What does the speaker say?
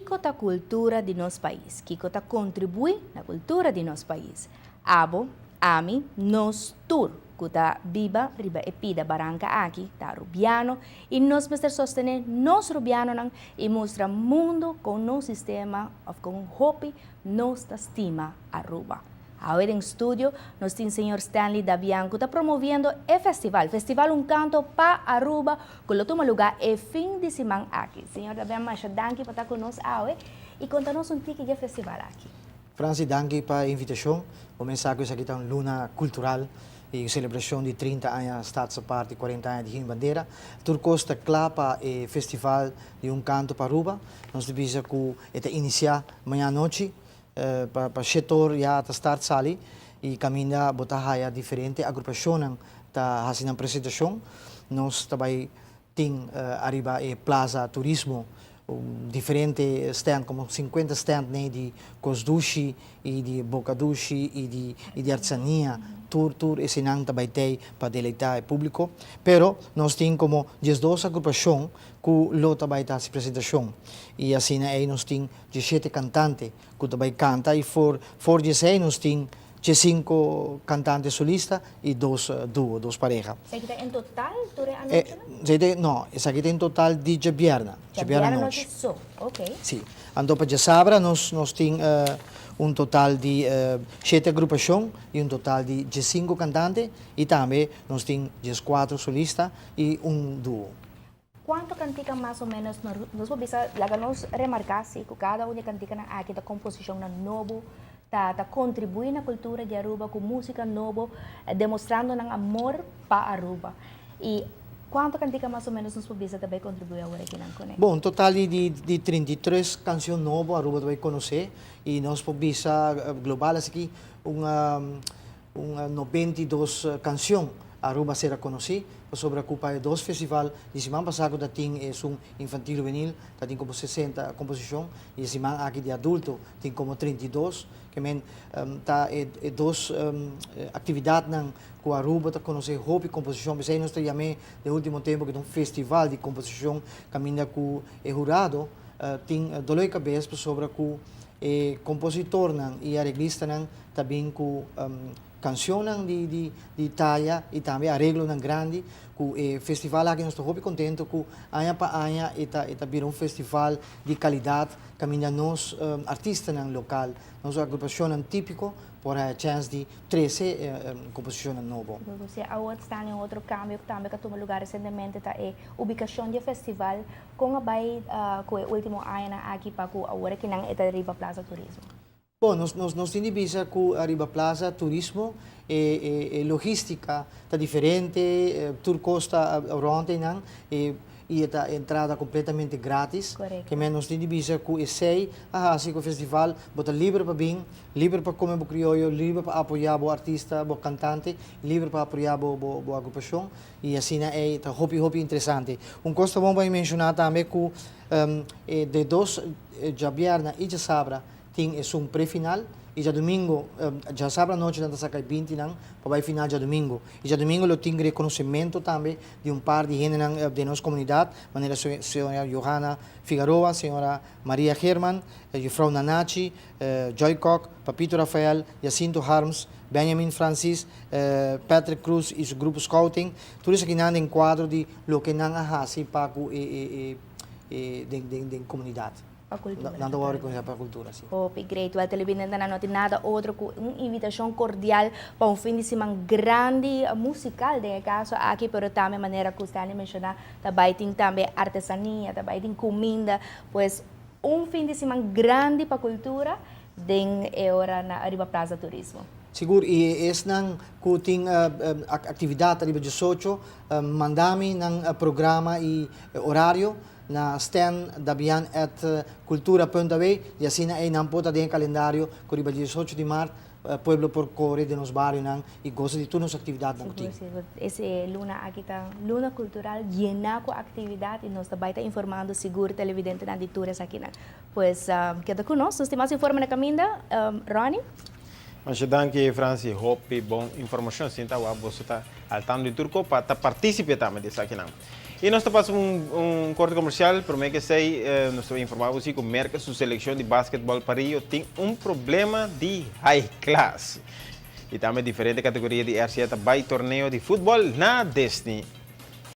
Kiko ta cultura de nosso país. Kiko ta contribui na cultura de nosso país. Abo, ami, nos tur, kuta biba, riba epida barangka aqui, ta rubiano, e nós mestre sostener nos rubiano nang e mostra mundo com no sistema of com hopi nos ta estima Aruba. Ahora en estudio, nós tem senhor Stanley Dabianco está promovendo o festival Un Canto pa Aruba, que lo toma lugar e fim de semana aqui. Senhor Dabianco, mas danke por estar conosco hoje e contar-nos tique de festival aqui. Francis, danke para a invitação. O mensagem é aqui Luna Cultural e celebração de 30 anos Staatsaparte e 40 anos de Rio Bandeira. Turcosta clapa e festival de Un Canto pa Aruba. Nós devemos iniciar amanhã à noite. Para setor ya ta start sali e caminha botahaya diferente agrupação ta hasin apresentação nós também tem arriba e plaza turismo diferente stand como 50 stand né de cosdushi e de bocadushi e de artesania tour esse não também tem para deleitar o público pero nós tem como 12 agrupação que lo também tá se apresentação e assim aí nós tem 17 cantantes que também canta e for 16 nós tem 5 cantantes solistas e 2 duo, 2 parejas. Você quer em total toda a noite? Não, essa aqui tem total de Jabierna. Jabierna noite só, ok. Sim. Então para Sabra nós temos total de 7 agrupações e total de 5 cantantes e também nós temos 4 solistas e duo. Quanto cantica mais ou menos nós podemos remarcar se cada uma cantica na aqui da composição na novo tá contribui na cultura de Aruba com música nova, demonstrando um amor para Aruba. E quanto cantica mais ou menos nós podemos também contribuir agora aqui na Cone? Bom, total de 33 canções novas Aruba vai conhecer e nós podemos global aqui uma 92 canções Aruba será conhecida sobre a culpa de 2 festivais. De semana passada da tem infantil juvenil, da tem como 60 composições e semana aqui de adulto tem como 32. Que men tá é 2 atividades nan com Aruba tá conhecer hobby composição, mas aí nós chamamos de último tempo que um festival de composição caminha com o jurado tem dolor de cabeça sobre o compositor nan e arreglista nan também com canção de talla e também arreglo nan grande o festival aqui nós estamos contentes com ano para ano está virando festival de qualidade caminha nós artistas nan local nossa agrupação nan típico por a chance de 13 composição novo. Você agora está em outro câmbio também que toma lugar recentemente tá é ubicação de festival com a vai com o último ano aqui para o agora que não é da Riba Plaza Turismo. Bom, nós temos visa com a Riba Plaza Turismo e logística está diferente, Turcosta oronte não e a entrada completamente grátis. Correto. Que nós temos visa com o sei assim o festival, bota livre para vir, livre para comer o criollo, livre para apoiar o artista, o cantante, livre para apoiar a agrupação e assim é tá hobby interessante. Coisa bom para mencionar também que de 2 Jabierna e Sabra tem pré-final e já domingo, já sábado à noite nós saca 20 não, para final já domingo. E já domingo eu tenho reconhecimento também de par de gente de nossa comunidade, maneira senhora Johanna Figueroa, senhora Maria Herman, Frau Nanachi, Joy Koch, Papito Rafael, Jacinto Harms, Benjamin Francis, Patrick Cruz e o grupo Scouting, tudo isso aqui não em quadro de lo que não há se para a comunidade. Nada a ver com a cultura, sim. Hope, great. Well, televidente não tem nada outro que uma invitação cordial para fim de semana grande musical, de caso aqui, pero também maneira que você mencionou, também tem também artesania, também tem comida, pues fim de semana grande para a cultura, de hora na Riba Plaza Turismo. Seguro, e esse não tem atividade Riba 18, mandami ng programa e horário, na stand dabian at cultura.b e assim aí não pode ter calendário com o 18 de março pueblo por corre de nos barrios e gosta de todas as atividades na comunidade. Esse luna aqui tá luna cultural llena com atividade e nós também está informando seguro televidente na dituras aqui na. Pues queda conosco, nós temos mais informação na caminda, Ronnie. Mas danke Francis, hope bom informação sinta wa você tá al tanto de turco para participar também dessa aqui não. E nós estamos corte comercial, por meio que sei, nós estamos informados que o Merca, sua seleção de basquetebol para Rio, tem problema de high class. E também diferente categoria de RCA, vai torneio de futebol na Disney.